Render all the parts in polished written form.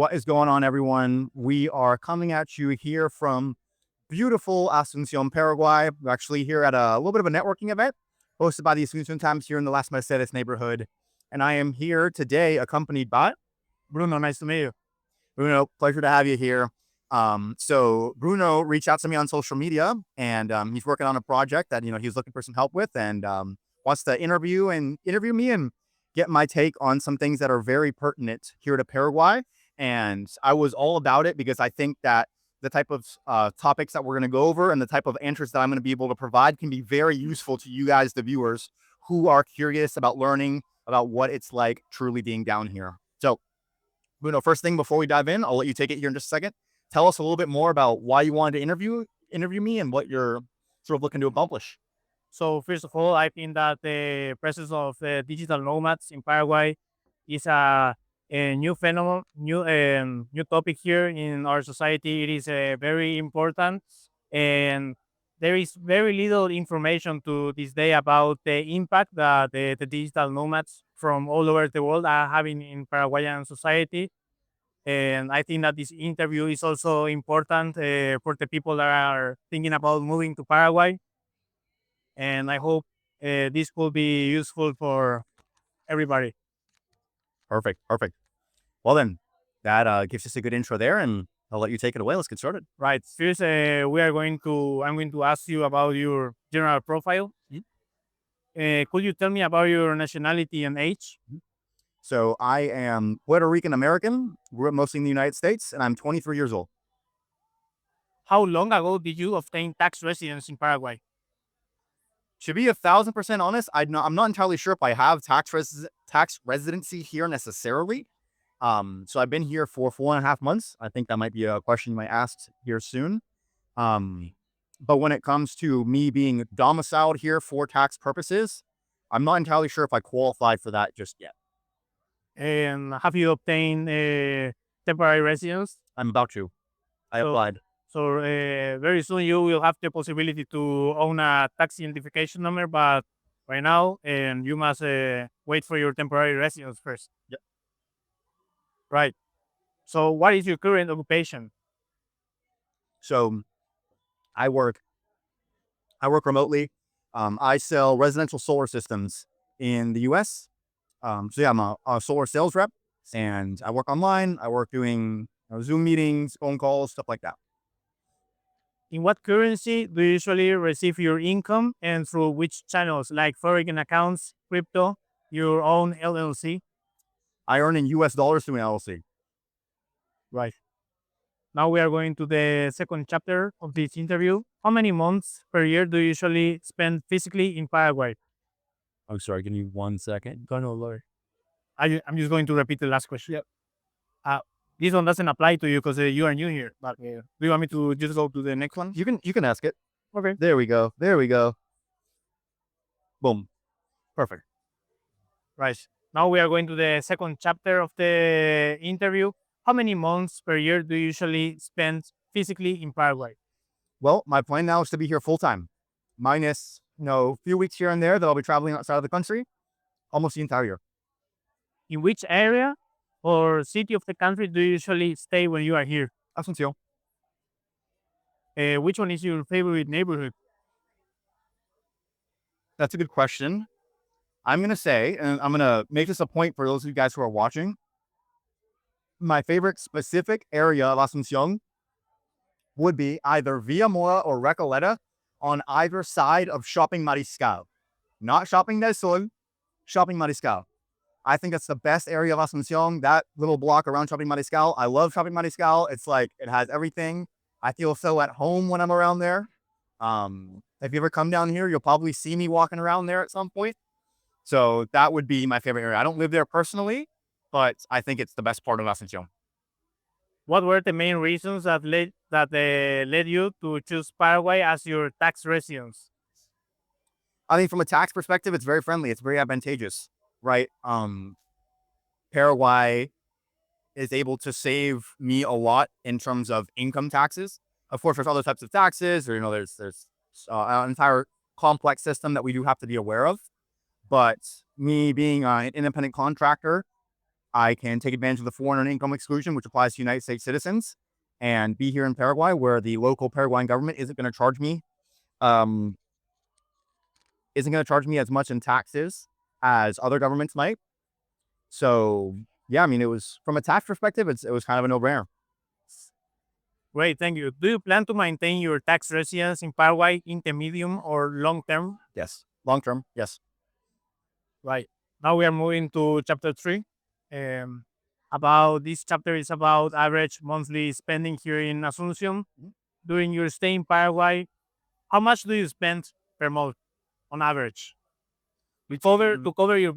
What is going on, everyone? We are coming at you here from beautiful Asuncion, Paraguay. We're actually here at a little bit of a networking event hosted by the Asuncion Times here in the Las Mercedes neighborhood. And I am here today accompanied by Bruno. Nice to meet you. Bruno, pleasure to have you here. So Bruno reached out to me on social media, and he's working on a project that he's looking for some help with, and wants to interview me and get my take on some things that are very pertinent here to Paraguay. And I was all about it because I think that the type of topics that we're going to go over and the type of answers that I'm going to be able to provide can be very useful to you guys, the viewers, who are curious about learning about what it's like truly being down here. So, Bruno, first thing before we dive in, I'll let you take it here in just a second. Tell us a little bit more about why you wanted to interview me and what you're sort of looking to accomplish. So first of all, I think that the presence of the digital nomads in Paraguay is a new phenomenon, new topic here in our society. It is very important, and there is very little information to this day about the impact that the digital nomads from all over the world are having in Paraguayan society. And I think that this interview is also important for the people that are thinking about moving to Paraguay, and I hope this will be useful for everybody. Perfect, perfect. Well then, that gives us a good intro there, and I'll let you take it away. Let's get started. Right. First, I'm going to ask you about your general profile. Mhm. Could you tell me about your nationality and age? So I am Puerto Rican American, grew up mostly in the United States, and I'm 23 years old. How long ago did you obtain tax residence in Paraguay? To be 1,000% honest, I'm not entirely sure if I have tax residency here necessarily. So I've been here for 4.5 months. I think that might be a question you might ask here soon. Um, but when it comes to me being domiciled here for tax purposes, I'm not entirely sure if I qualified for that just yet. And have you obtained temporary residence? I'm about to. I So, applied. very soon you will have the possibility to own a tax identification number, but right now, and you must wait for your temporary residence first. Yep. Right. So, what is your current occupation? So I work remotely. I sell residential solar systems in the US. So yeah, I'm a solar sales rep, and I work online. I work doing Zoom meetings, phone calls, stuff like that. In what currency do you usually receive your income and through which channels, like foreign accounts, crypto, your own LLC? I earn in US dollars through an LLC. Right. Now we are going to the second chapter of this interview. How many months per year do you usually spend physically in Paraguay? I'm sorry, give me 1 second. Don't know, Lord. I'm just going to repeat the last question. Yep. Uh, this one doesn't apply to you because you are new here. But do you want me to just go to the next one? You can ask it. Okay. There we go. There we go. Boom. Perfect. Right. Now we are going to the second chapter of the interview. How many months per year do you usually spend physically in Paraguay? Well, my plan now is to be here full time, minus a few weeks here and there that I'll be traveling outside of the country, almost the entire year. In which area or city of the country do you usually stay when you are here? Asunción. Which one is your favorite neighborhood? That's a good question. I'm gonna say, and I'm gonna make this a point for those of you guys who are watching. My favorite specific area of Asunción would be either Villa Mora or Recoleta on either side of Shopping Mariscal. Not Shopping del Sol, Shopping Mariscal. I think that's the best area of Asunción, that little block around Shopping Mariscal. I love Shopping Mariscal. It's like, it has everything. I feel so at home when I'm around there. If you ever come down here, you'll probably see me walking around there at some point. So that would be my favorite area. I don't live there personally, but I think it's the best part of Asunción. What were the main reasons that led you to choose Paraguay as your tax residence? I think from a tax perspective, it's very friendly. It's very advantageous, right? Paraguay is able to save me a lot in terms of income taxes. Of course, there's other types of taxes, or there's an entire complex system that we do have to be aware of. But me being an independent contractor, I can take advantage of the foreign earned income exclusion, which applies to United States citizens, and be here in Paraguay, where the local Paraguayan government um, isn't going to charge me as much in taxes as other governments might. So yeah, I mean, it was from a tax perspective, it was kind of a no brainer. Great, thank you. Do you plan to maintain your tax residence in Paraguay in the medium or long term? Yes, long term, yes. Right. Now we are moving to chapter 3. Um, about this chapter is about average monthly spending here in Asunción. Mhm. During your stay in Paraguay, how much do you spend per month on average to cover your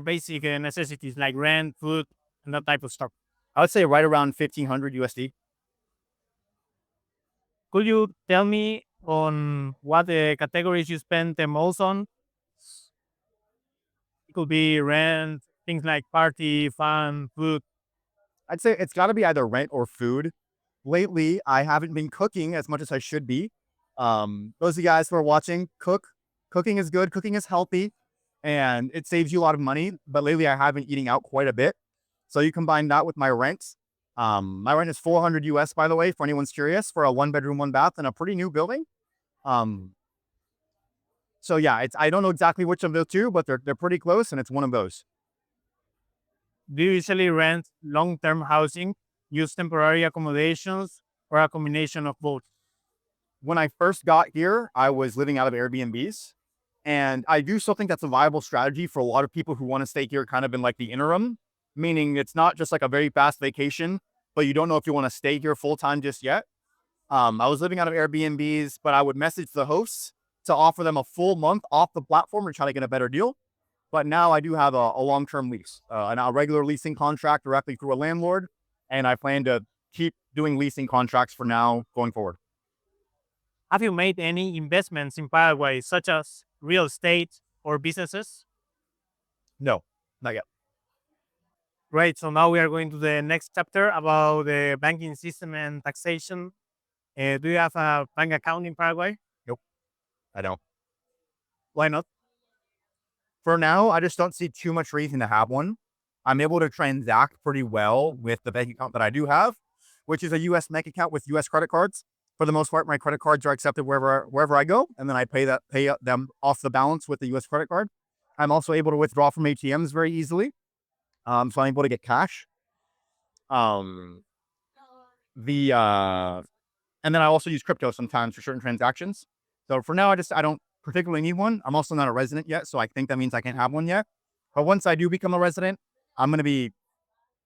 basic necessities like rent, food, and that type of stuff? I would say right around 1,500 USD. Could you tell me on what categories you spend the most on? It could be rent, things like party, fun, food. I'd say it's got to be either rent or food. Lately, I haven't been cooking as much as I should be. Those of you guys who are watching, cooking is good. Cooking is healthy, and it saves you a lot of money. But lately, I have been eating out quite a bit. So you combine that with my rent. My rent is 400 US, by the way, for anyone's curious, for a 1 bedroom, 1 bath in a pretty new building. Um, so yeah, I don't know exactly which of the two, but they're pretty close, and it's one of those. Do you usually rent long term housing, use temporary accommodations, or a combination of both? When I first got here, I was living out of Airbnbs. And I do still think that's a viable strategy for a lot of people who want to stay here kind of in like the interim, meaning it's not just like a very fast vacation, but you don't know if you want to stay here full time just yet. I was living out of Airbnbs, but I would message the hosts to offer them a full month off the platform or try to get a better deal. But now I do have a long term lease, and a regular leasing contract directly through a landlord. And I plan to keep doing leasing contracts for now going forward. Have you made any investments in Paraguay, such as real estate or businesses? No, not yet. Great. So now we are going to the next chapter about the banking system and taxation. Do you have a bank account in Paraguay? Nope, I don't. Why not? For now, I just don't see too much reason to have one. I'm able to transact pretty well with the bank account that I do have, which is a US bank account with US credit cards. For the most part, my credit cards are accepted wherever I go, and then I pay them off the balance with the US credit card. I'm also able to withdraw from ATMs very easily. So I'm able to get cash. Um, the And then I also use crypto sometimes for certain transactions. So for now, I don't particularly need one. I'm also not a resident yet, so I think that means I can't have one yet. But once I do become a resident, I'm gonna be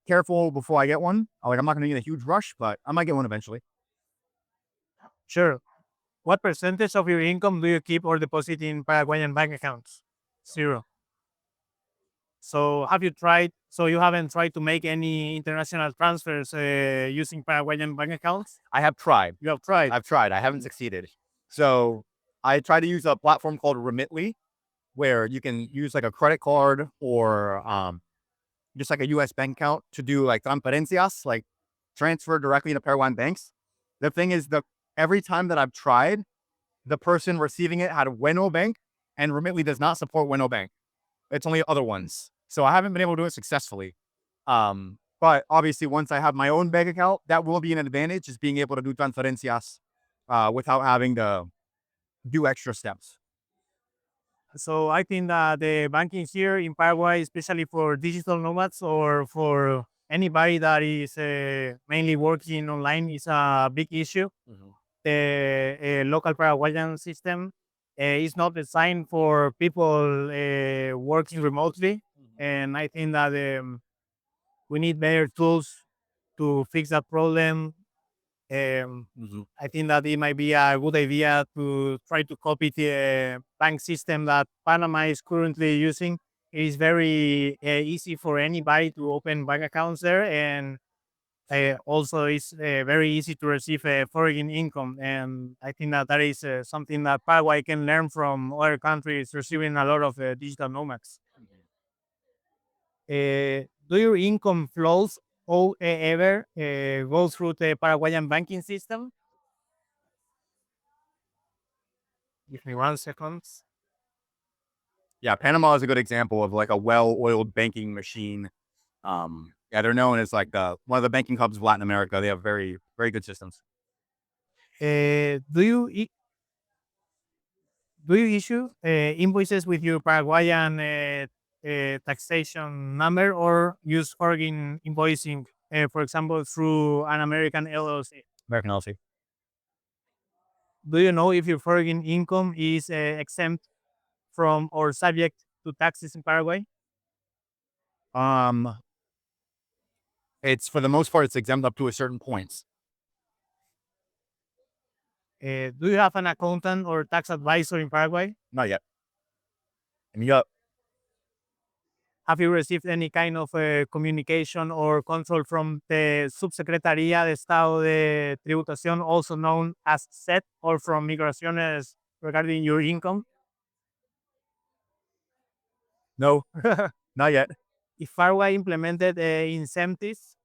careful before I get one. Like I'm not gonna get a huge rush, but I might get one eventually. Sure. What percentage of your income do you keep or deposit in Paraguayan bank accounts? Zero. So have you tried? So you haven't tried to make any international transfers using Paraguayan bank accounts? I have tried. You have tried. I've tried. I haven't succeeded. So I try to use a platform called Remitly, where you can use like a credit card or just like a US bank account to do like transferencias, like transfer directly to Paraguayan banks. The thing is that every time that I've tried, the person receiving it had a Bueno Bank, and Remitly does not support Bueno Bank. It's only other ones. So I haven't been able to do it successfully. But obviously, once I have my own bank account, that will be an advantage, is being able to do transferencias without having to do extra steps. So I think that the banking here in Paraguay, especially for digital nomads or for anybody that is mainly working online, is a big issue. Mhm. The local Paraguayan system is not designed for people working remotely, and I think that we need better tools to fix that problem. I think that it might be a good idea to try to copy the bank system that Panama is currently using. It is very easy for anybody to open bank accounts there, and also it's very easy to receive foreign income. And I think that that is something that Paraguay can learn from other countries receiving a lot of digital nomads. Do your income flows ever go through the Paraguayan banking system? Give me 1 second. Yeah, Panama is a good example of like a well-oiled banking machine. Yeah, they're known as like one of the banking hubs of Latin America. They have very, very good systems. Do you do you issue invoices with your Paraguayan taxation number or use foreign invoicing, for example, through an American LLC? American LLC. Do you know if your foreign income is exempt from or subject to taxes in Paraguay? Um, it's for the most part, it's exempt up to a certain point. Do you have an accountant or tax advisor in Paraguay? Not yet. And you got Have you received any kind of communication or control from the Subsecretaría de Estado de Tributación, also known as SET, or from Migraciones regarding your income? no, not yet. If Paraguay implemented incentives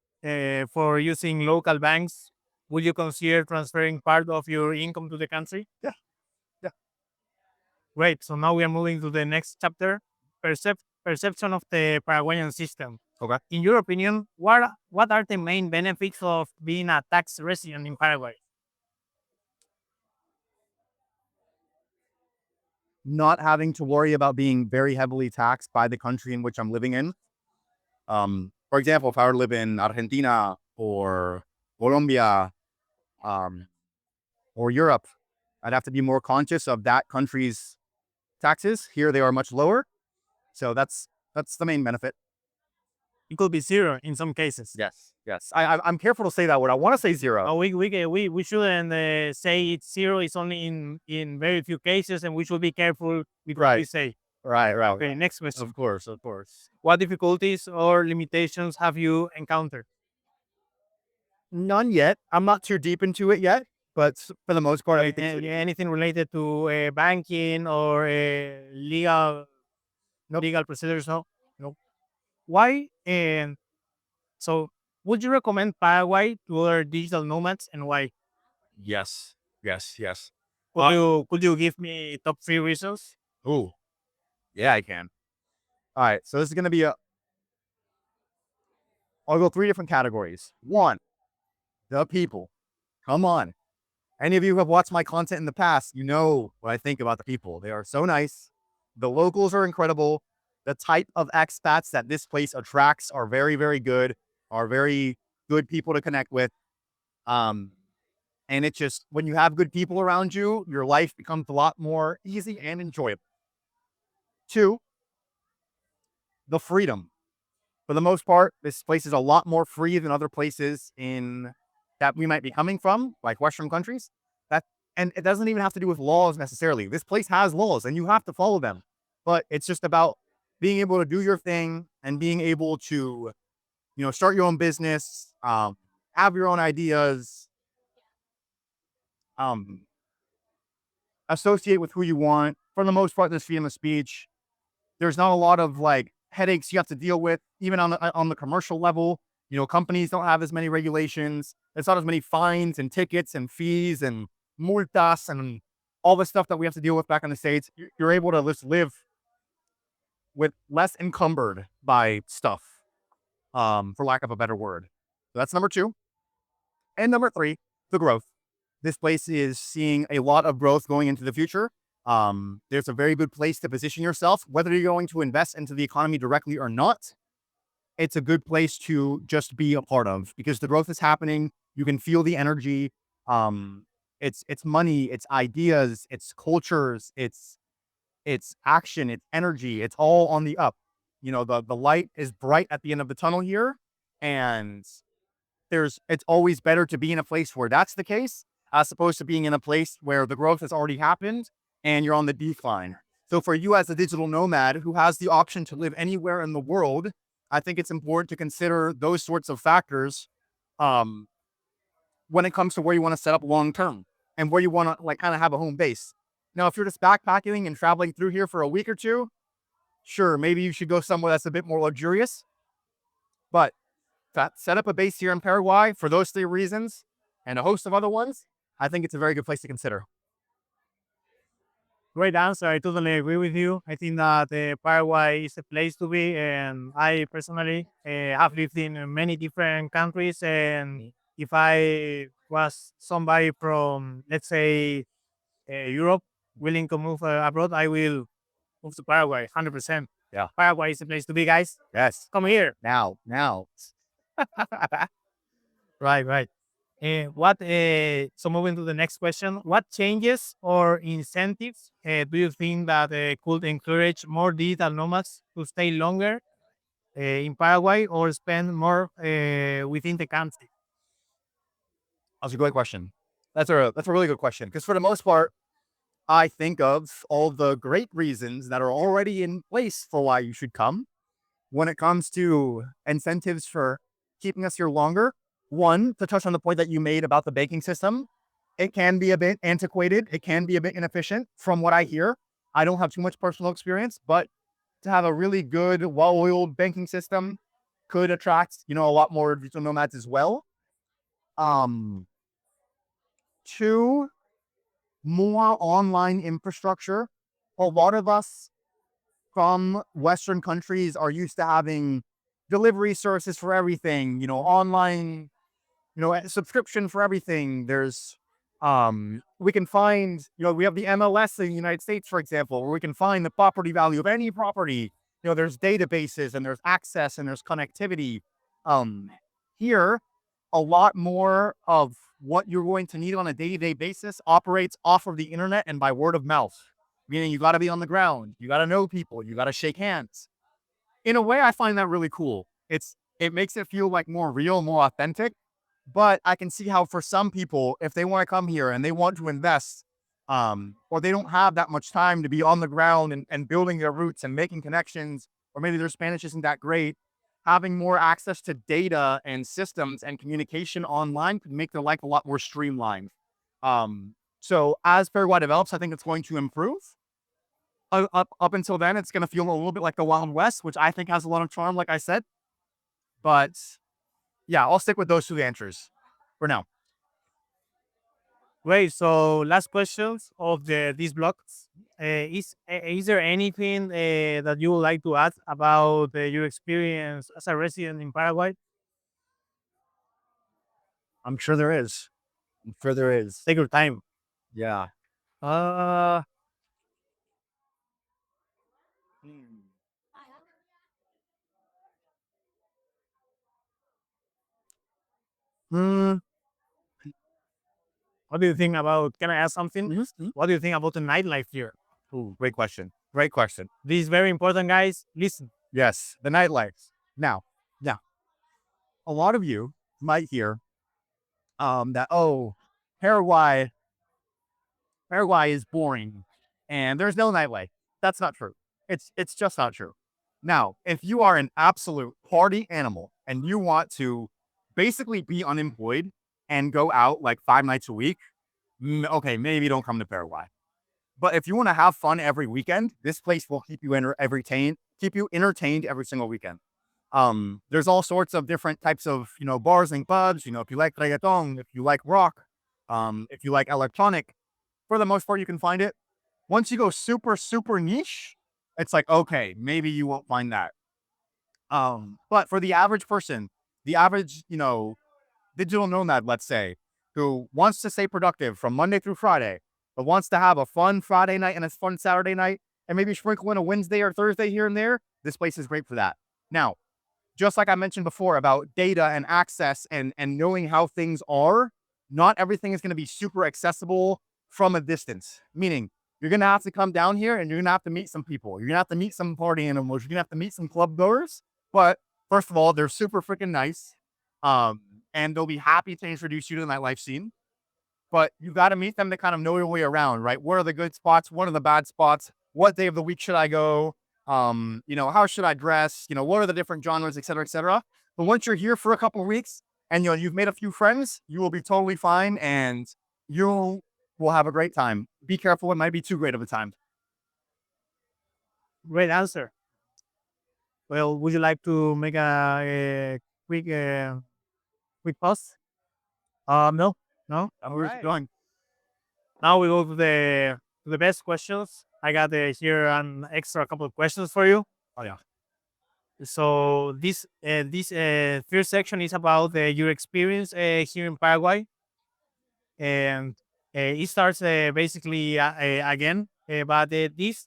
for using local banks, would you consider transferring part of your income to the country? Yeah, yeah. Great. So now we are moving to the next chapter, perception of the Paraguayan system. Okay. In your opinion, what are the main benefits of being a tax resident in Paraguay? Not having to worry about being very heavily taxed by the country in which I'm living in. For example, if I were to live in Argentina or Colombia, um, or Europe, I'd have to be more conscious of that country's taxes. Here, they are much lower, so that's the main benefit. It could be zero in some cases. Yes, yes. I'm careful to say that word. I want to say zero. No, we shouldn't say it's zero. It's only in very few cases, and we should be careful with what we Right. say. Right, right. Okay, next question. Of course, of course. What difficulties or limitations have you encountered? None yet. I'm not too deep into it yet, but for the most part, everything's Anything related to banking or legal Nope. legal procedures? No. Nope. Why? And so, would you recommend Paraguay to other digital nomads, and why? Yes, yes, yes. Could you give me top three reasons? Ooh, yeah, I can. All right, so this is gonna be I'll go three different categories. One, the people. Come on. Any of you who have watched my content in the past, you know what I think about the people. They are so nice. The locals are incredible. The type of expats that this place attracts are very, very good, are very good people to connect with. Um, and it just, when you have good people around you, your life becomes a lot more easy and enjoyable. Two, the freedom. For the most part, this place is a lot more free than other places in that we might be coming from, like Western countries. That and it doesn't even have to do with laws necessarily. This place has laws and you have to follow them. But it's just about being able to do your thing and being able to, start your own business, have your own ideas, um, associate with who you want. For the most part, there's freedom of speech. There's not a lot of like headaches you have to deal with, even on the commercial level. Companies don't have as many regulations. There's not as many fines and tickets and fees and multas and all the stuff that we have to deal with back in the States. You're able to just live with less encumbered by stuff, for lack of a better word. So that's number two. And number three, the growth. This place is seeing a lot of growth going into the future. There's a very good place to position yourself, whether you're going to invest into the economy directly or not. It's a good place to just be a part of because the growth is happening. You can feel the energy. It's money, it's ideas, it's cultures, it's action, it's energy. It's all on the up. The light is bright at the end of the tunnel here, and it's always better to be in a place where that's the case as opposed to being in a place where the growth has already happened and you're on the decline. So for you as a digital nomad who has the option to live anywhere in the world, I think it's important to consider those sorts of factors, um, when it comes to where you want to set up long term and where you want to like kind of have a home base. Now, if you're just backpacking and traveling through here for a week or two, sure, maybe you should go somewhere that's a bit more luxurious. But set up a base here in Paraguay for those three reasons and a host of other ones, I think it's a very good place to consider. Great answer. I totally agree with you. I think that Paraguay is a place to be, and I personally have lived in many different countries. And if I was somebody from, let's say, Europe, willing to move abroad, I will move to Paraguay, 100%. Yeah. Paraguay is a place to be, guys. Yes. Come here. Now. Right, right. So moving to the next question, what changes or incentives do you think that could encourage more digital nomads to stay longer in Paraguay or spend more within the country? That's a great question. That's a really good question because for the most part, I think of all the great reasons that are already in place for why you should come. When it comes to incentives for keeping us here longer, one, to touch on the point that you made about the banking system, it can be a bit antiquated. It can be a bit inefficient from what I hear. I don't have too much personal experience, but to have a really good, well-oiled banking system could attract, a lot more digital nomads as well. Um, Two, more online infrastructure. A lot of us from Western countries are used to having delivery services for everything, online, a subscription for everything. We can find, we have the MLS in the United States, for example, where we can find the property value of any property. There's databases and there's access and there's connectivity. Um, Here, a lot more of what you're going to need on a day-to-day basis operates off of the internet and by word of mouth, meaning you got to be on the ground, you got to know people, you got to shake hands. In a way, I find that really cool. It makes it feel like more real, more authentic. But I can see how for some people, if they want to come here and they want to invest, or they don't have that much time to be on the ground and building their roots and making connections, or maybe their Spanish isn't that great, having more access to data and systems and communication online could make their life a lot more streamlined. So as Paraguay develops, I think it's going to improve. Up until then, it's going to feel a little bit like the Wild West, which I think has a lot of charm, like I said. But yeah, I'll stick with those two answers for now. Great. So last questions of these blocks. Is there anything that you would like to add about your experience as a resident in Paraguay? I'm sure there is. I'm sure there is. Take your time. Yeah. Hmm. Hmm. What do you think about? Can I ask something? Mhm. What do you think about the nightlife here? Ooh, great question. Great question. This is very important, guys. Listen. Yes, the nightlife. Now, a lot of you might hear that Paraguay Paraguay is boring and there's no nightlife. That's not true. It's just not true. Now, if you are an absolute party animal and you want to basically be unemployed and go out like 5 nights a week, okay, maybe don't come to Paraguay. But if you want to have fun every weekend, this place will keep you entertained every single weekend. There's all sorts of different types of, bars and pubs. If you like reggaeton, if you like rock, if you like electronic, for the most part, you can find it. Once you go super, super niche, it's like, okay, maybe you won't find that. But for the average person, the average, digital nomad, let's say, who wants to stay productive from Monday through Friday, but wants to have a fun Friday night and a fun Saturday night, and maybe sprinkle in a Wednesday or Thursday here and there, this place is great for that. Now, just like I mentioned before about data and access and knowing how things are, not everything is going to be super accessible from a distance. Meaning, you're going to have to come down here and you're going to have to meet some people. You're going to have to meet some party animals. You're going to have to meet some club goers. But first of all, they're super freaking nice. And they'll be happy to introduce you to the nightlife scene. But you got to meet them to kind of know your way around, right? What are the good spots? What are the bad spots? What day of the week should I go? How should I dress? What are the different genres, et cetera, et cetera. But once you're here for a couple of weeks and you've made a few friends, you will be totally fine and you will have a great time. Be careful, it might be too great of a time. Great answer. Well, would you like to make a quick pause? No, no. Where's it going? Now we go to the to the best questions. I got here an extra couple of questions for you. Oh yeah. So this first section is about your experience here in Paraguay, and it starts basically again. But these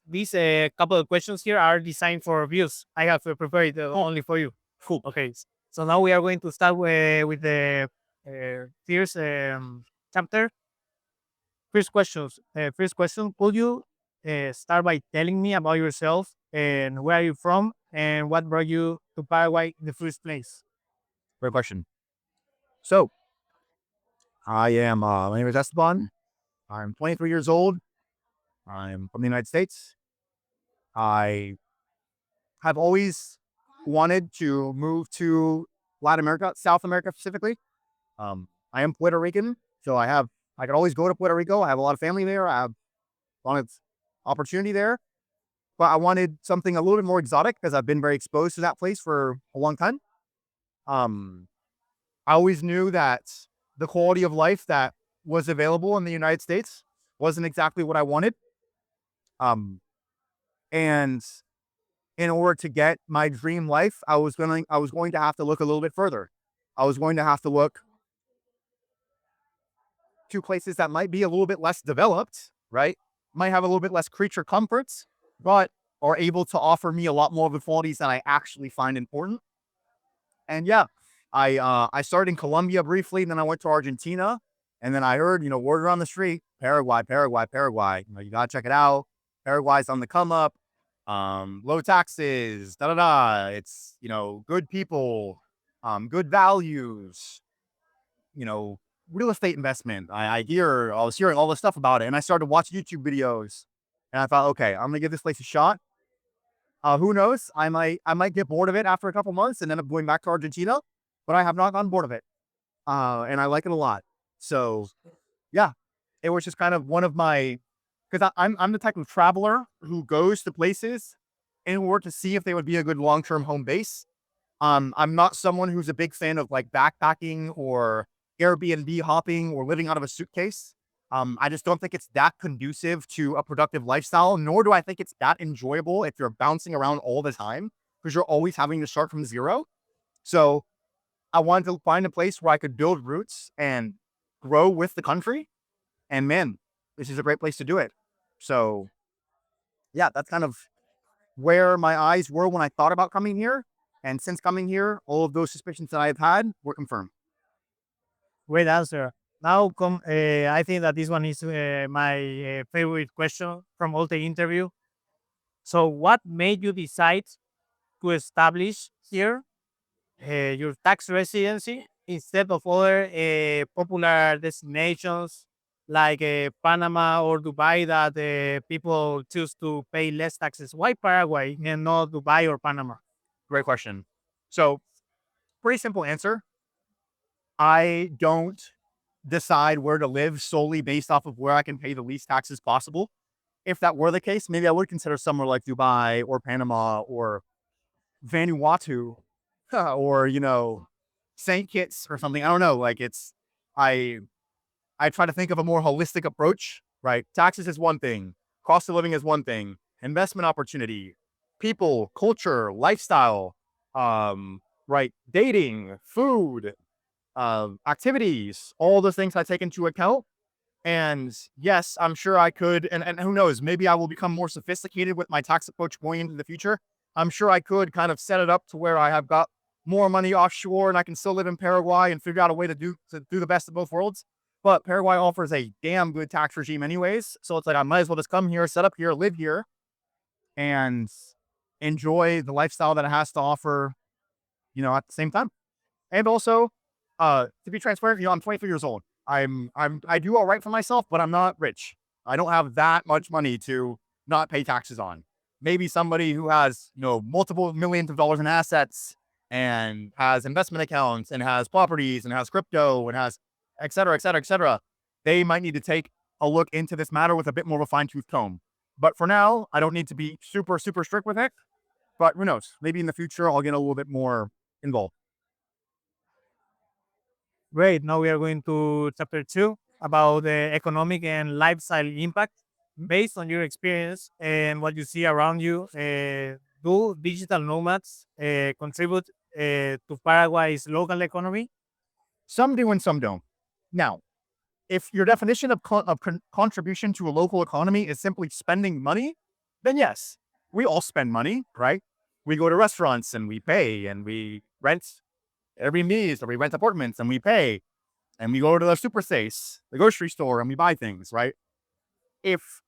couple of questions here are designed for views. I have prepared only for you. Cool. Okay, so now we are going to start with the first chapter. First question. Could you start by telling me about yourself and where are you from and what brought you to Paraguay in the first place? Great question. So I am. My name is Esteban. I'm 23 years old. I'm from the United States. I have always wanted to move to Latin America, South America specifically. I am Puerto Rican, so I could always go to Puerto Rico. I have a lot of family there. I have a lot of opportunity there, but I wanted something a little bit more exotic because I've been very exposed to that place for a long time. Um, I always knew that the quality of life that was available in the United States wasn't exactly what I wanted. Um, and in order to get my dream life, I was going to have to look a little bit further. I was going to have to look to places that might be a little bit less developed, right? Might have a little bit less creature comforts, but are able to offer me a lot more of the qualities that I actually find important. And yeah, I started in Colombia briefly, and then I went to Argentina, and then I heard, word around the street, Paraguay, Paraguay, Paraguay. You gotta check it out. Paraguay's on the come up. Low taxes, da da da. It's good people, good values, you know, real estate investment. I was hearing all this stuff about it, and I started watching YouTube videos, and I thought, okay, I'm gonna give this place a shot. Who knows? I might get bored of it after a couple months and end up going back to Argentina, but I have not gotten bored of it, and I like it a lot. So yeah, it was just kind of one of my because I'm the type of traveler who goes to places in order to see if they would be a good long term home base. I'm not someone who's a big fan of like backpacking or Airbnb hopping or living out of a suitcase. I just don't think it's that conducive to a productive lifestyle, nor do I think it's that enjoyable if you're bouncing around all the time because you're always having to start from zero. So I wanted to find a place where I could build roots and grow with the country. And man, this is a great place to do it. So yeah, that's kind of where my eyes were when I thought about coming here. And since coming here, all of those suspicions that I've had were confirmed. Great answer. Now, I think that this one is my favorite question from all the interview. So, what made you decide to establish here your tax residency instead of other popular destinations like Panama or Dubai that people choose to pay less taxes? Why Paraguay and not Dubai or Panama? Great question. So, pretty simple answer. I don't decide where to live solely based off of where I can pay the least taxes possible. If that were the case, maybe I would consider somewhere like Dubai or Panama or Vanuatu or, St. Kitts or something. I don't know. I I try to think of a more holistic approach, right? Taxes is one thing, cost of living is one thing, investment opportunity, people, culture, lifestyle, right? Dating, food, activities, all those things I take into account. And yes, I'm sure I could, and who knows, maybe I will become more sophisticated with my tax approach going into the future. I'm sure I could kind of set it up to where I have got more money offshore and I can still live in Paraguay and figure out a way to do the best of both worlds. But Paraguay offers a damn good tax regime anyways. So it's like I might as well just come here, set up here, live here, and enjoy the lifestyle that it has to offer, at the same time. And also, to be transparent, I'm 23 years old. I do all right for myself, but I'm not rich. I don't have that much money to not pay taxes on. Maybe somebody who has, multiple millions of dollars in assets and has investment accounts and has properties and has crypto and has et cetera, et cetera, et cetera. They might need to take a look into this matter with a bit more of a fine tooth comb. But for now, I don't need to be super, super strict with it. But who knows? Maybe in the future, I'll get a little bit more involved. Great. Now we are going to chapter two about the economic and lifestyle impact. Based on your experience and what you see around you, do digital nomads contribute to Paraguay's local economy? Some do and some don't. Now, if your definition of, contribution to a local economy is simply spending money, then yes, we all spend money, right? We go to restaurants and we pay and we rent Airbnbs or we rent apartments and we pay and we go to the super space, the grocery store, and we buy things, right? If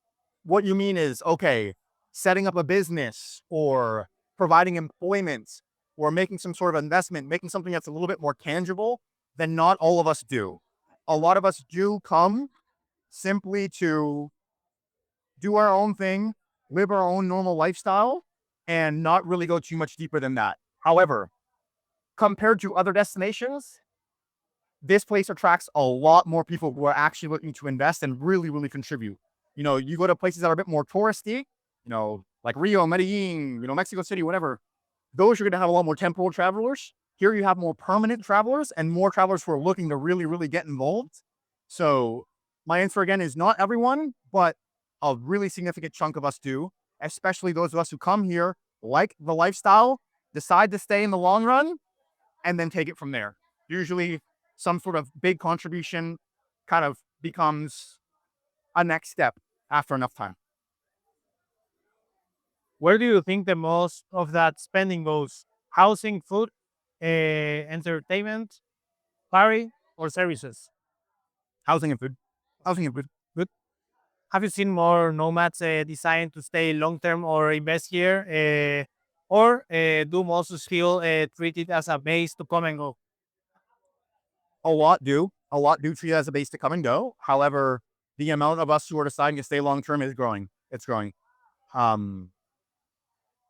what you mean is, okay, setting up a business or providing employment or making some sort of investment, making something that's a little bit more tangible, then not all of us do. A lot of us do come simply to do our own thing, live our own normal lifestyle, and not really go too much deeper than that. However, compared to other destinations, this place attracts a lot more people who are actually looking to invest and really, really contribute. You know, you go to places that are a bit more touristy, like Rio, Medellin, Mexico City, whatever. Those are going to have a lot more temporal travelers. Here you have more permanent travelers and more travelers who are looking to really, really get involved. So my answer again is not everyone, but a really significant chunk of us do, especially those of us who come here, like the lifestyle, decide to stay in the long run, and then take it from there. Usually some sort of big contribution kind of becomes a next step after enough time. Where do you think the most of that spending goes? Housing, food, entertainment, party, or services? Housing and food. Housing and food. Good. Have you seen more nomads decide to stay long term or invest here? Or do most still treat it as a base to come and go? A lot do. A lot do treat it as a base to come and go. However, the amount of us who are deciding to stay long term is growing. It's growing. Um,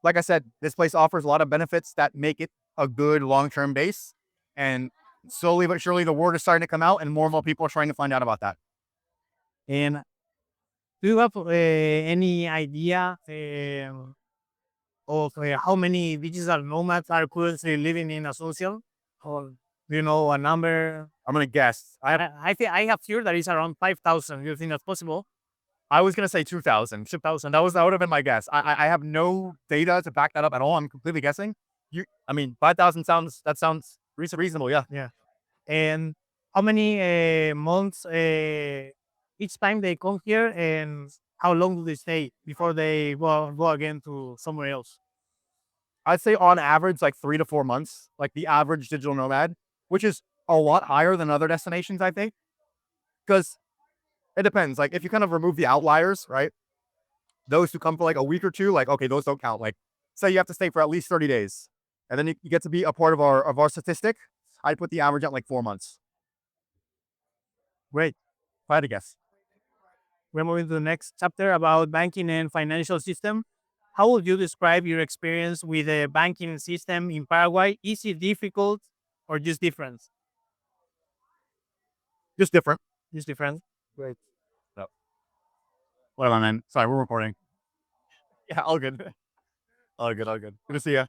like I said, this place offers a lot of benefits that make it a good long term base. And slowly but surely, the word is starting to come out, and more people are trying to find out about that. And do you have any idea of how many digital nomads are currently living in Asunción? Or do you know a number? I'm gonna guess. I think I have here that is around 5,000. Do you think that's possible? I was gonna say 2,000. 2,000. That would have been my guess. I have no data to back that up at all. I'm completely guessing. I mean, 5,000 sounds reasonable. Yeah. Yeah. And how many months each time they come here, and how long do they stay before they go again to somewhere else? I'd say on average, like 3 to 4 months, like the average digital nomad, which is a lot higher than other destinations, I think, because it depends. Like if you kind of remove the outliers, right? Those who come for like a week or two, like okay, those don't count. Like say you have to stay for at least 30 days, and then you get to be a part of our statistic. I'd put the average at like 4 months. Great. If I had to guess. We're moving to the next chapter about banking and financial system. How would you describe your experience with the banking system in Paraguay? Is it difficult or just different? Just different. Just different. Great. So, what am I meant? Sorry, we're recording. Yeah, all good. All good. All good. Good to see you.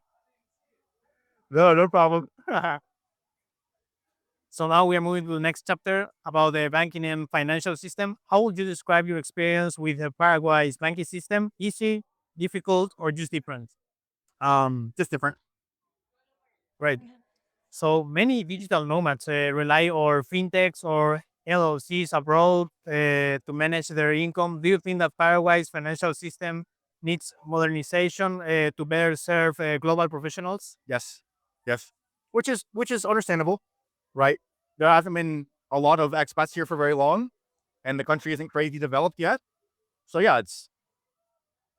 No problem. So now we are moving to the next chapter about the banking and financial system. How would you describe your experience with the Paraguay's banking system? Easy, difficult, or just different? Just different. Right. So many digital nomads rely on fintechs or LLCs abroad to manage their income. Do you think that Paraguay's financial system needs modernization to better serve global professionals? Yes. Yes. Which is understandable, right? There hasn't been a lot of expats here for very long, and the country isn't crazy developed yet. So yeah,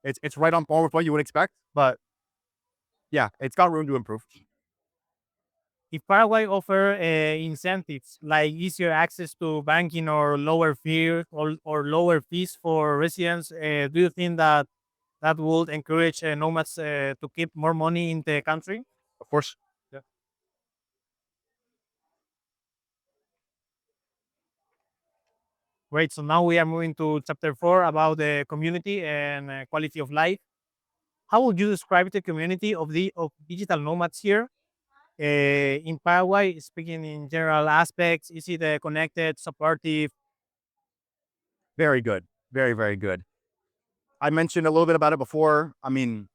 it's right on par with what you would expect, but yeah, it's got room to improve. If Paraguay offer incentives like easier access to banking or lower fees for residents, do you think that that would encourage nomads to keep more money in the country? Of course. Yeah. Great. So now we are moving to chapter 4 about the community and quality of life. How would you describe the community of digital nomads here in Paraguay? Speaking in general aspects, is it connected, supportive? Very good. Very, very good. I mentioned a little bit about it before. I mean,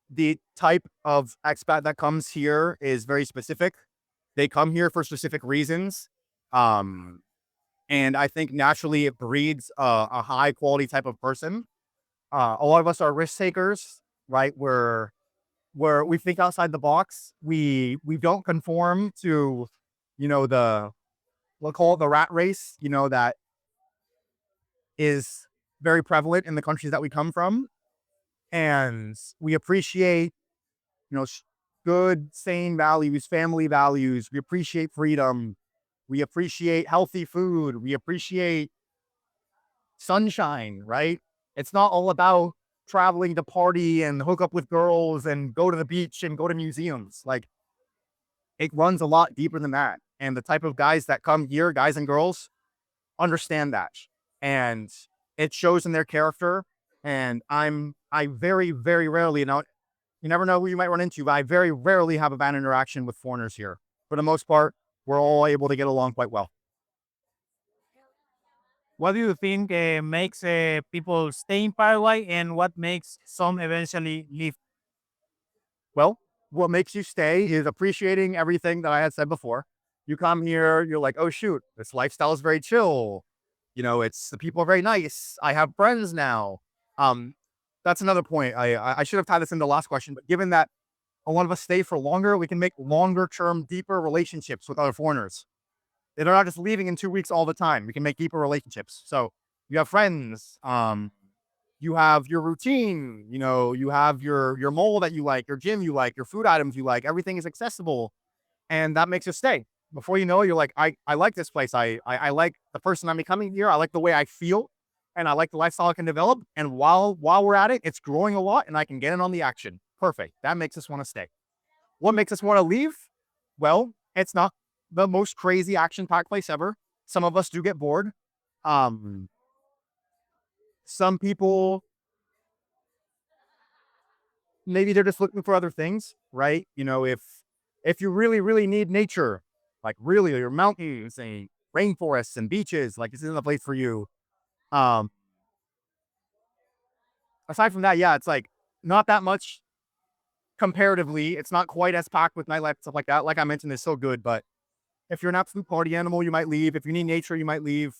the type of expat that comes here is very specific. They come here for specific reasons. Um, and I think naturally it breeds a high quality type of person. A lot of us are risk takers, right? Where we think outside the box. We don't conform to, the we'll call it the rat race, that is very prevalent in the countries that we come from. And we appreciate, you know, good, sane values, family values. We appreciate freedom. We appreciate healthy food. We appreciate sunshine, right? It's not all about traveling to party and hook up with girls and go to the beach and go to museums. Like, it runs a lot deeper than that. And the type of guys that come here, guys and girls, understand that. And it shows in their character. And I very, very rarely, you never know who you might run into, but I very rarely have a bad interaction with foreigners here. For the most part, we're all able to get along quite well. What do you think makes people stay in Paraguay, and what makes some eventually leave? Well, what makes you stay is appreciating everything that I had said before. You come here, you're like, oh shoot, this lifestyle is very chill. It's the people are very nice. I have friends now. Um, that's another point. I should have tied this in the last question, but given that a lot of us stay for longer, we can make longer term, deeper relationships with other foreigners. They're not just leaving in 2 weeks all the time. We can make deeper relationships. So you have friends. You have your routine. You have your mall that you like, your gym you like, your food items you like. Everything is accessible, and that makes you stay. Before you know it, you're like, I like this place. I like the person I'm becoming here. I like the way I feel, and I like the lifestyle I can develop. And while we're at it, it's growing a lot, and I can get in on the action. Perfect. That makes us want to stay. What makes us want to leave? Well, it's not the most crazy action-packed place ever. Some of us do get bored. Um, some people, maybe they're just looking for other things, right? If you really, really need nature, like really your mountains and rainforests and beaches, like this isn't a place for you. Um, Aside from that, yeah, it's like not that much comparatively. It's not quite as packed with nightlife and stuff like that. Like I mentioned, it's so good, but if you're an absolute party animal, you might leave. If you need nature, you might leave.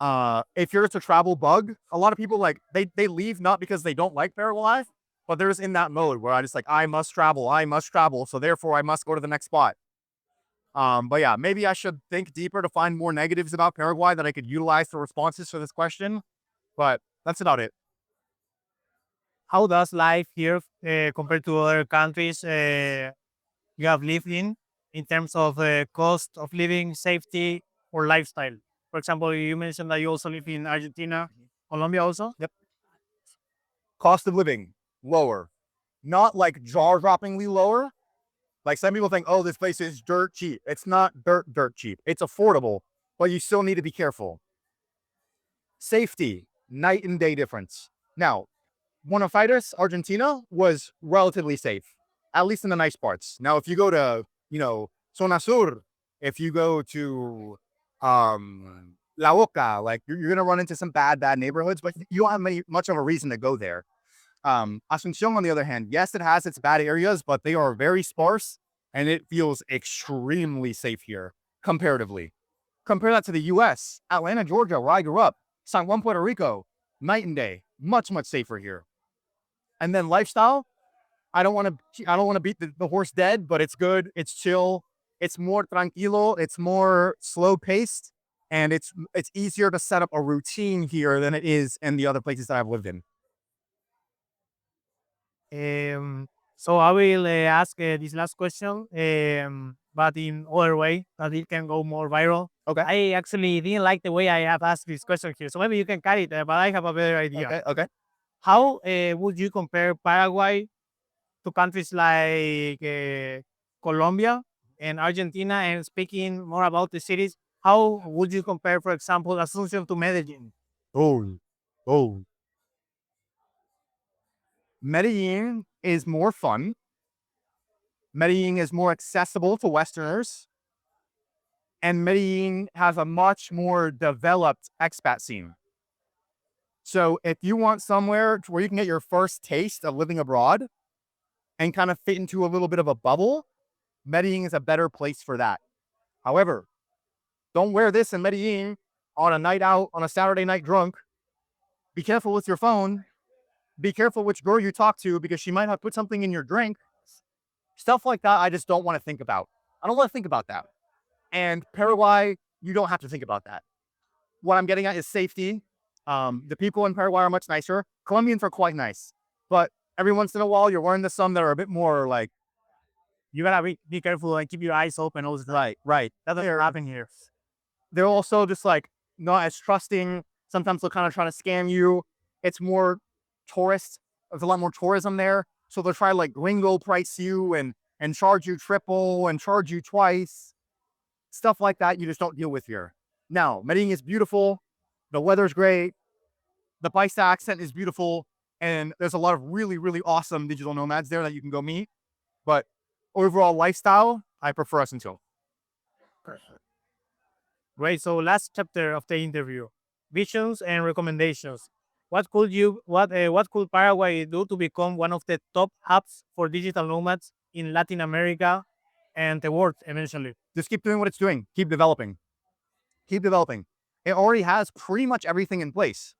If you're just a travel bug, a lot of people like they leave not because they don't like Paraguay, but they're just in that mode where I just like I must travel, so therefore I must go to the next spot. But yeah, maybe I should think deeper to find more negatives about Paraguay that I could utilize for responses to this question. But that's about it. How does life here compared to other countries you have lived in terms of cost of living, safety, or lifestyle? For example, you mentioned that you also live in Argentina, Colombia also. Yep. Cost of living lower, not like jaw droppingly lower. Like some people think, oh, this place is dirt cheap. It's not dirt cheap. It's affordable, but you still need to be careful. Safety, night and day difference. Now, Buenos Aires, Argentina was relatively safe, at least in the nice parts. Now, if you go to, Zona Sur, if you go to La Boca, like you're gonna run into some bad neighborhoods, but you don't have much of a reason to go there. Asuncion, on the other hand, yes, it has its bad areas, but they are very sparse, and it feels extremely safe here comparatively. Compare that to the U.S., Atlanta, Georgia, where I grew up, San Juan, Puerto Rico, night and day, much safer here. And then lifestyle, I don't want to beat the horse dead, but it's good. It's chill. It's more tranquilo. It's more slow paced, and it's easier to set up a routine here than it is in the other places that I've lived in. So I will ask this last question, but in other way that it can go more viral. Okay. I actually didn't like the way I have asked this question here, so maybe you can cut it, but I have a better idea. Okay. Okay. How would you compare Paraguay to countries like Colombia and Argentina? And speaking more about the cities, how would you compare, for example, Asunción to Medellin? Oh, oh. Medellin is more fun. Medellin is more accessible to Westerners, and Medellin has a much more developed expat scene. So if you want somewhere where you can get your first taste of living abroad and kind of fit into a little bit of a bubble, Medellin is a better place for that. However, don't wear this in Medellin on a night out, on a Saturday night drunk. Be careful with your phone. Be careful which girl you talk to because she might have put something in your drink. Stuff like that, I just don't want to think about. I don't want to think about that. And Paraguay, you don't have to think about that. What I'm getting at is safety. The people in Paraguay are much nicer. Colombians are quite nice. But every once in a while, you're running into some that are a bit more like, You gotta be careful and keep your eyes open all the time. right. That doesn't happen here. They're also just like not as trusting. Sometimes they're kind of trying to scam you. It's more tourist. There's a lot more tourism there. So they'll try to like gringo price you and charge you triple and charge you twice. Stuff like that you just don't deal with here. Now, Medellin is beautiful. The weather's great. The Paisa accent is beautiful. And there's a lot of really, really awesome digital nomads there that you can go meet. But overall lifestyle, I prefer Asunción. Great. So last chapter of the interview, visions and recommendations. What could Paraguay do to become one of the top hubs for digital nomads in Latin America and the world eventually? Just keep doing what it's doing. Keep developing. Keep developing. It already has pretty much everything in place.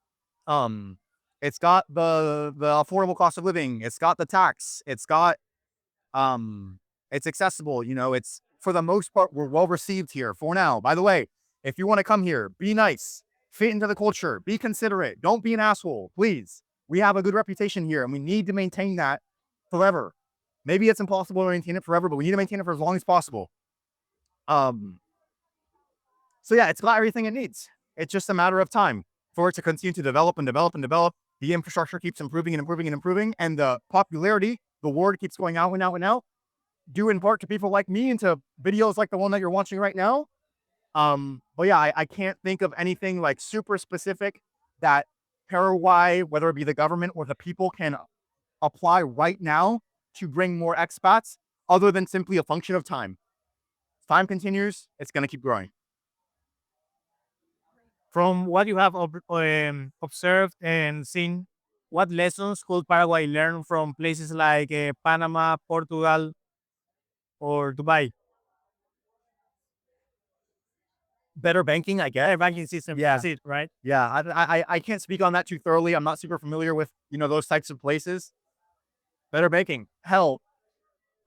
It's got the affordable cost of living. It's got the tax. It's accessible. You know, it's for the most part we're well received here for now. By the way, if you want to come here, be nice, fit into the culture, be considerate, don't be an asshole, please. We have a good reputation here, and we need to maintain that forever. Maybe it's impossible to maintain it forever, but we need to maintain it for as long as possible. So yeah, it's got everything it needs. It's just a matter of time for it to continue to develop and develop and develop. The infrastructure keeps improving and improving and improving, and the popularity, the word keeps going out and out and out, due in part to people like me and to videos like the one that you're watching right now. But yeah, I can't think of anything like super specific that Paraguay, whether it be the government or the people, can apply right now to bring more expats other than simply a function of time. As time continues, it's going to keep growing. From what you have observed and seen, what lessons could Paraguay learn from places like Panama, Portugal, or Dubai? Better banking, I guess. Their banking system, Yeah. that's it, right? Yeah, I can't speak on that too thoroughly. I'm not super familiar with, you know, those types of places. Better banking. Hell,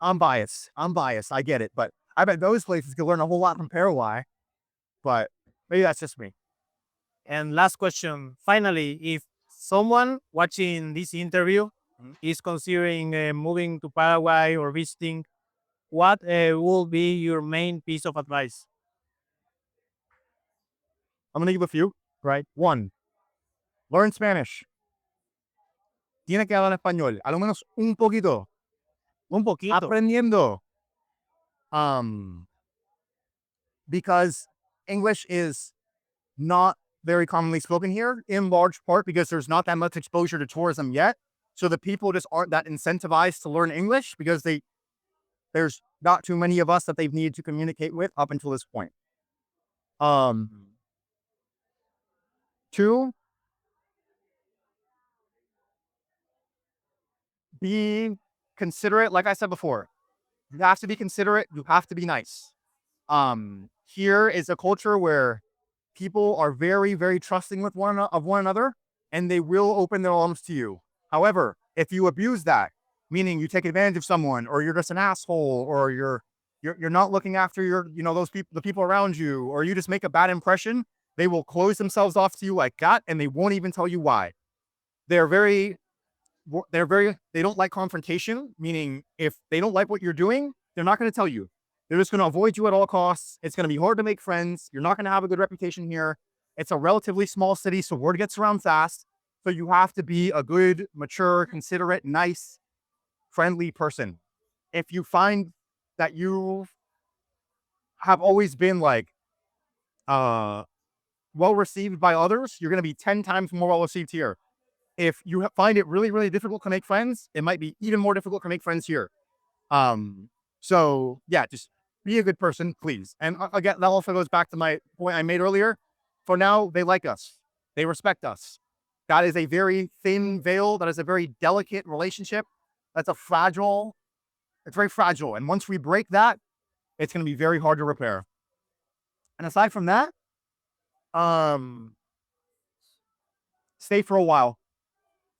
I'm biased. I get it. But I bet those places could learn a whole lot from Paraguay. But maybe that's just me. And last question, finally, if someone watching this interview Mhm. is considering moving to Paraguay or visiting, what will be your main piece of advice? I'm going to give a few, right? One, learn Spanish. Tiene que hablar español. A lo menos un poquito. Un poquito. Aprendiendo. Because English is not very commonly spoken here, in large part because there's not that much exposure to tourism yet. So the people just aren't that incentivized to learn English because there's not too many of us that they've needed to communicate with up until this point. Two, be considerate. Like I said before, you have to be considerate. You have to be nice. Here is a culture where people are very, very trusting with one another, and they will open their arms to you. However, if you abuse that, meaning you take advantage of someone, or you're just an asshole, or you're not looking after your, you know, those people, the people around you, or you just make a bad impression, they will close themselves off to you like that, and they won't even tell you why. They're very, they don't like confrontation, meaning if they don't like what you're doing, they're not going to tell you. They're just going to avoid you at all costs. It's going to be hard to make friends. You're not going to have a good reputation here. It's a relatively small city, so word gets around fast. So you have to be a good, mature, considerate, nice, friendly person. If you find that you have always been like well received by others, you're going to be 10 times more well received here. If you find it really, really difficult to make friends, it might be even more difficult to make friends here. So yeah, just be a good person, please. And again, that also goes back to my point I made earlier. For now, they like us. They respect us. That is a very thin veil. That is a very delicate relationship. That's a fragile, it's very fragile. And once we break that, it's going to be very hard to repair. And aside from that, um, stay for a while.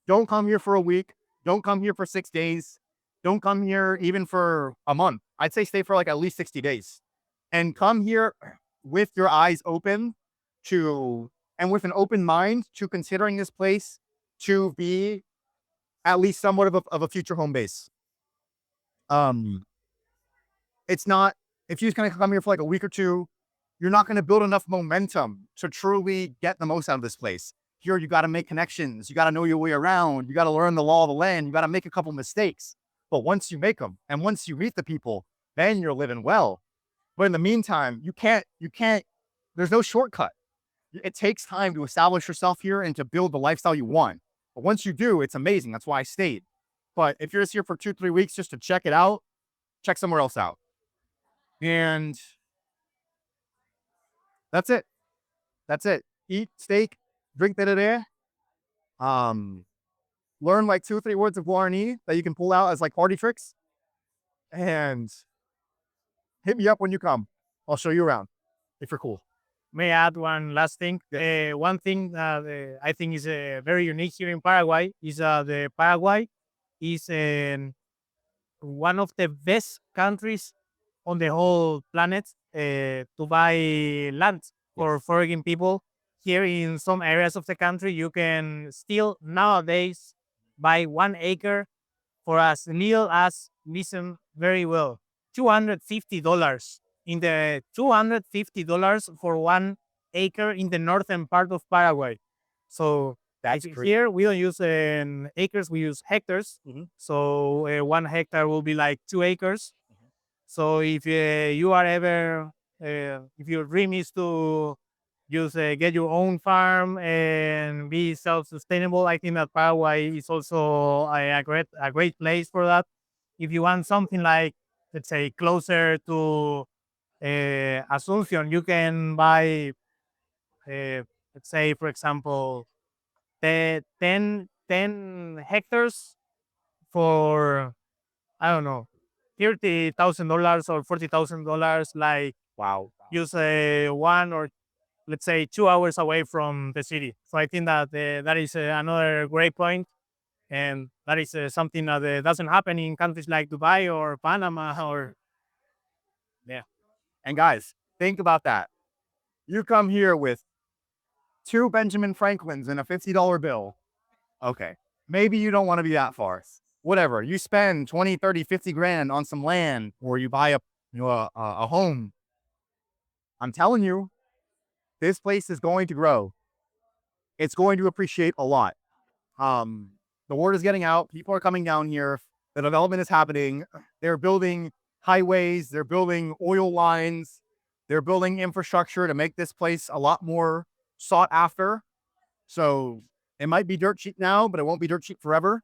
Don't come here for a week. Don't come here for 6 days. Don't come here even for a month. I'd say stay for like at least 60 days and come here with your eyes open to, and with an open mind to considering this place to be at least somewhat of a future home base. Um, it's not, if you're just going to come here for like a week or two, you're not going to build enough momentum to truly get the most out of this place. Here, you got to make connections. You got to know your way around. You got to learn the law of the land. You got to make a couple mistakes. But once you make them and once you meet the people, then you're living well. But in the meantime, you can't, there's no shortcut. It takes time to establish yourself here and to build the lifestyle you want. But once you do, it's amazing. That's why I stayed. But if you're just here for 2, 3 weeks just to check it out, check somewhere else out. And that's it. That's it. Eat steak, drink da. Um, learn like 2 or 3 words of Guarani that you can pull out as like party tricks. And hit me up when you come. I'll show you around if you're cool. May I add one last thing? Yes. One thing that I think is very unique here in Paraguay is the Paraguay is one of the best countries on the whole planet to buy land for Yes. foreign people. Here in some areas of the country, you can still nowadays buy 1 acre for as little as, listen very well, $250. In the $250 for 1 acre in the northern part of Paraguay. So That's if great. here we don't use acres, we use hectares. Mhm. So 1 hectare will be like 2 acres. So if you are ever, if your dream is to just get your own farm and be self-sustainable, I think that Paraguay is also a great place for that. If you want something like, let's say, closer to Asunción, you can buy, let's say, for example, 10 hectares for, I don't know, $30,000 or $40,000, like Wow. just 1 or let's say 2 hours away from the city. So I think that that is another great point, and that is something that doesn't happen in countries like Dubai or Panama or yeah. And guys, think about that. You come here with 2 Benjamin Franklins and a $50 bill. Okay. Maybe you don't want to be that far. Whatever. You spend 20, 30, 50 grand on some land or you buy a home. I'm telling you, this place is going to grow. It's going to appreciate a lot. Um, the word is getting out. People are coming down here. The development is happening. They're building highways. They're building oil lines. They're building infrastructure to make this place a lot more sought after. So it might be dirt cheap now, but it won't be dirt cheap forever.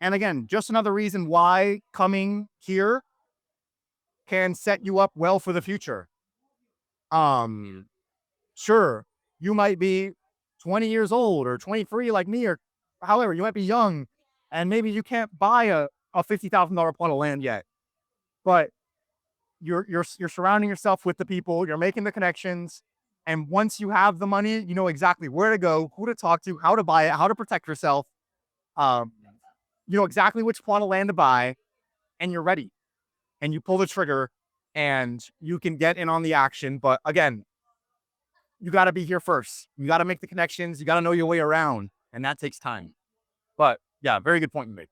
And again, just another reason why coming here can set you up well for the future. Um, sure, you might be 20 years old or 23 like me, or however, you might be young and maybe you can't buy a $50,000 plot of land yet. But you're surrounding yourself with the people, you're making the connections. And once you have the money, you know exactly where to go, who to talk to, how to buy it, how to protect yourself. Um, you know exactly which plot of land to buy, and you're ready. And you pull the trigger and you can get in on the action. But again, you got to be here first. You got to make the connections. You got to know your way around. And that takes time. But yeah, very good point you made.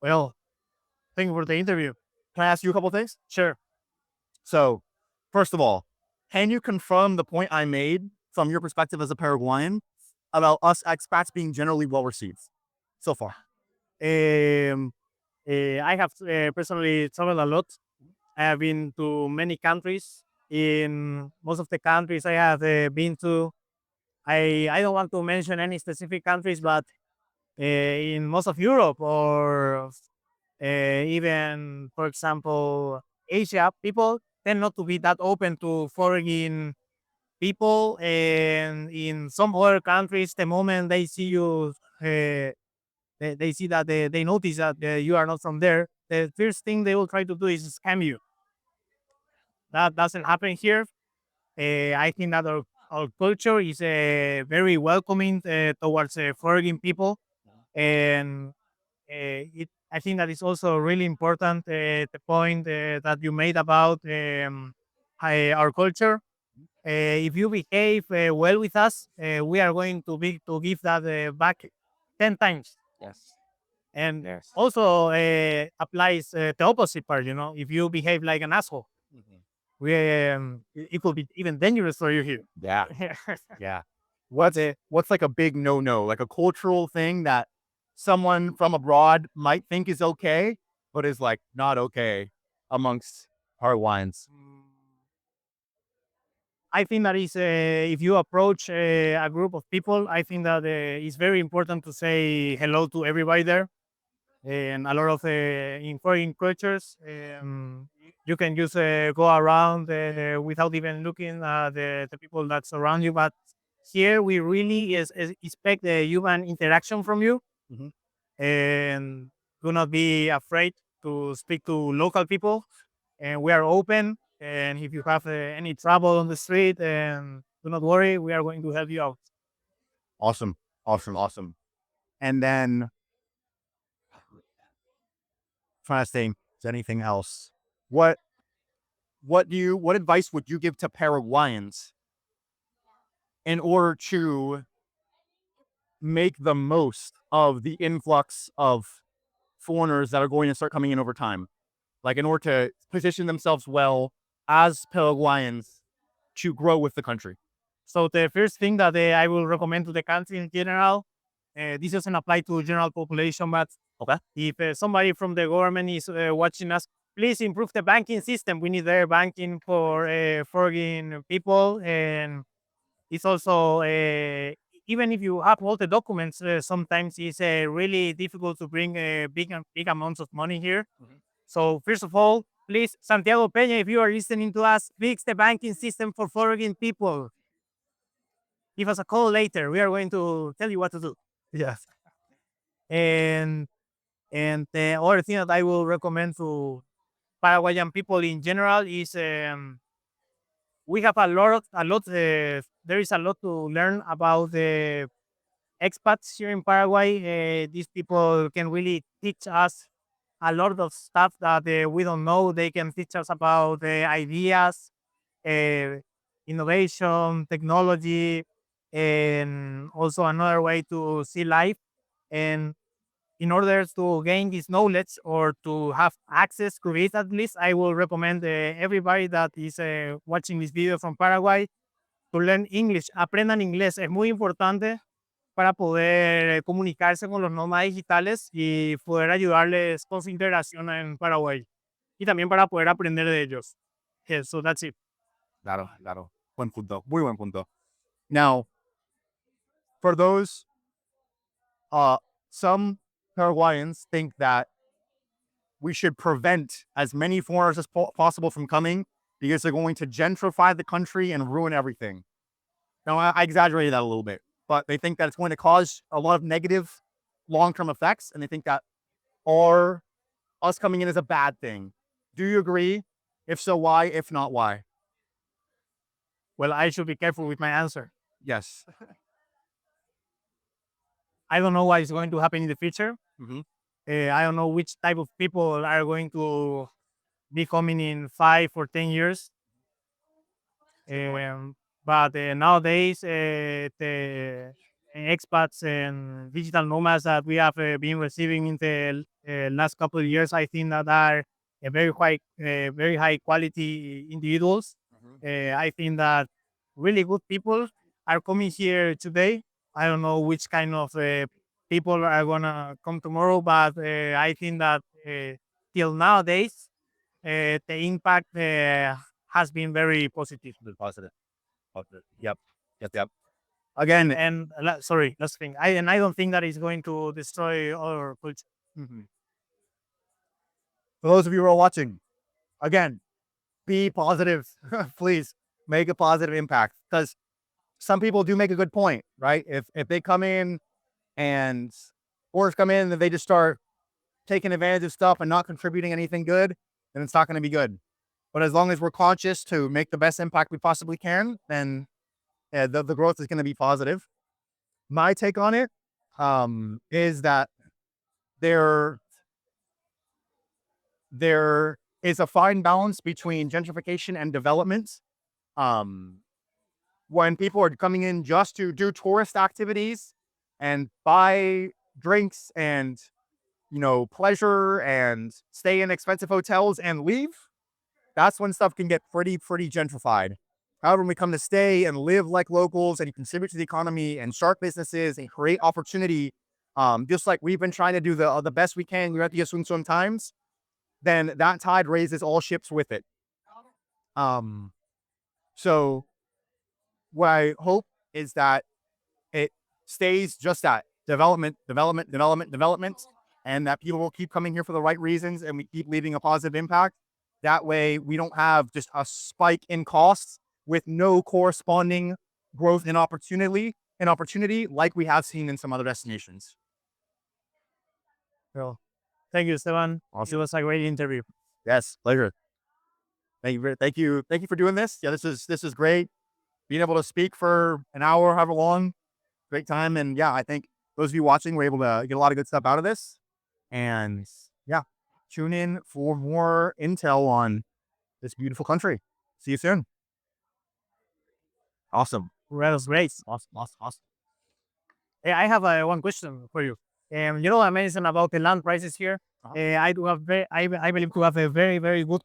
Well, thank you for the interview. Can I ask you a couple of things? Sure. So, first of all, can you confirm the point I made from your perspective as a Paraguayan about us expats being generally well received so far? Um, I have personally traveled a lot. I have been to many countries. In most of the countries I have been to, I don't want to mention any specific countries, but in most of Europe or even, for example, Asia, people tend not to be that open to foreign people, and in some other countries, the moment they see you, they see that they notice that you are not from there. The first thing they will try to do is scam you. That doesn't happen here. I think that our culture is very welcoming towards foreign people, and I think that is also really important. The point that you made about our culture. If you behave well with us, we are going to give that back 10 times. Yes. And Yes. also applies the opposite part. If you behave like an asshole, Mhm. it could be even dangerous for you here. Yeah. Yeah. But What's like a big no-no, like a cultural thing that someone from abroad might think is okay, but is like not okay amongst Paraguayans? I think that is if you approach a group of people, I think that it's very important to say hello to everybody there. And a lot of in foreign cultures, you can just go around without even looking at the people that surround you. But here we really expect the human interaction from you, Mhm. and do not be afraid to speak to local people. And we are open. And if you have any trouble on the street, do not worry, we are going to help you out. Awesome. Awesome. Awesome. And then trying to think, is anything else? What what advice would you give to Paraguayans in order to make the most of the influx of foreigners that are going to start coming in over time? Like in order to position themselves well as Paraguayans to grow with the country. So the first thing that I will recommend to the country in general, this doesn't apply to general population, but Okay. if somebody from the government is watching us, please improve the banking system. We need their banking for foreign people, and it's also even if you have all the documents, sometimes it's really difficult to bring big amounts of money here. Mhm. So first of all, please, Santiago Peña, if you are listening to us, fix the banking system for foreign people. Give us a call later. We are going to tell you what to do. Yes. And the other thing that I will recommend to Paraguayan people in general is we have there is a lot to learn about the expats here in Paraguay. These people can really teach us a lot of stuff that we don't know. They can teach us about the ideas, uh, innovation, technology, and also another way to see life. And in order to gain this knowledge or to have access to it, at least, I will recommend everybody that is watching this video from Paraguay to learn English. Aprendan inglés, es muy importante para poder comunicarse con los nómadas digitales y poder ayudarles con su integración en Paraguay. Y también para poder aprender de ellos. Yeah, so that's it. Claro, claro. Buen punto. Muy buen punto. Now, for those, uh, some Paraguayans think that we should prevent as many foreigners as possible from coming because they're going to gentrify the country and ruin everything. Now, I exaggerated that a little bit, but they think that it's going to cause a lot of negative long-term effects, and they think that our us coming in is a bad thing. Do you agree? If so, why? If not, why? Well, I should be careful with my answer. Yes. I don't know what is going to happen in the future. Mhm. I don't know which type of people are going to be coming in 5 or 10 years. But nowadays, the expats and digital nomads that we have been receiving in the last couple of years, I think that are very high quality individuals. Mhm. I think that really good people are coming here today. I don't know which kind of people are gonna come tomorrow, but I think that till nowadays, the impact has been very positive. Positive. Positive. Yep. Yep. Yep. Again. And sorry, last thing. I don't think that is going to destroy our culture. Mhm. For those of you who are watching, again, be positive, please. make a positive impact. Because some people do make a good point, right? If they come in and foreigners come in and they just start taking advantage of stuff and not contributing anything good, then it's not going to be good. But as long as we're conscious to make the best impact we possibly can, then the growth is going to be positive. My take on it is that there there is a fine balance between gentrification and development. Um, when people are coming in just to do tourist activities and buy drinks and pleasure and stay in expensive hotels and leave, that's when stuff can get pretty gentrified. However, when we come to stay and live like locals and contribute to the economy and start businesses and create opportunity, just like we've been trying to do the best we can throughout the Asunción times, then that tide raises all ships with it. Um, so what I hope is that it stays just that development, and that people will keep coming here for the right reasons and we keep leaving a positive impact. That way, we don't have just a spike in costs with no corresponding growth in opportunity like we have seen in some other destinations. So, thank you, Esteban. It was a great interview. Yes, pleasure. Thank you for doing this. Yeah, this is great. Being able to speak for an hour, however long, great time. And yeah, I think those of you watching were able to get a lot of good stuff out of this. And yeah, tune in for more intel on this beautiful country. See you soon. Awesome. That was great. Awesome. Hey, I have one question for you. I mentioned about the land prices here. I do have I believe to have a very good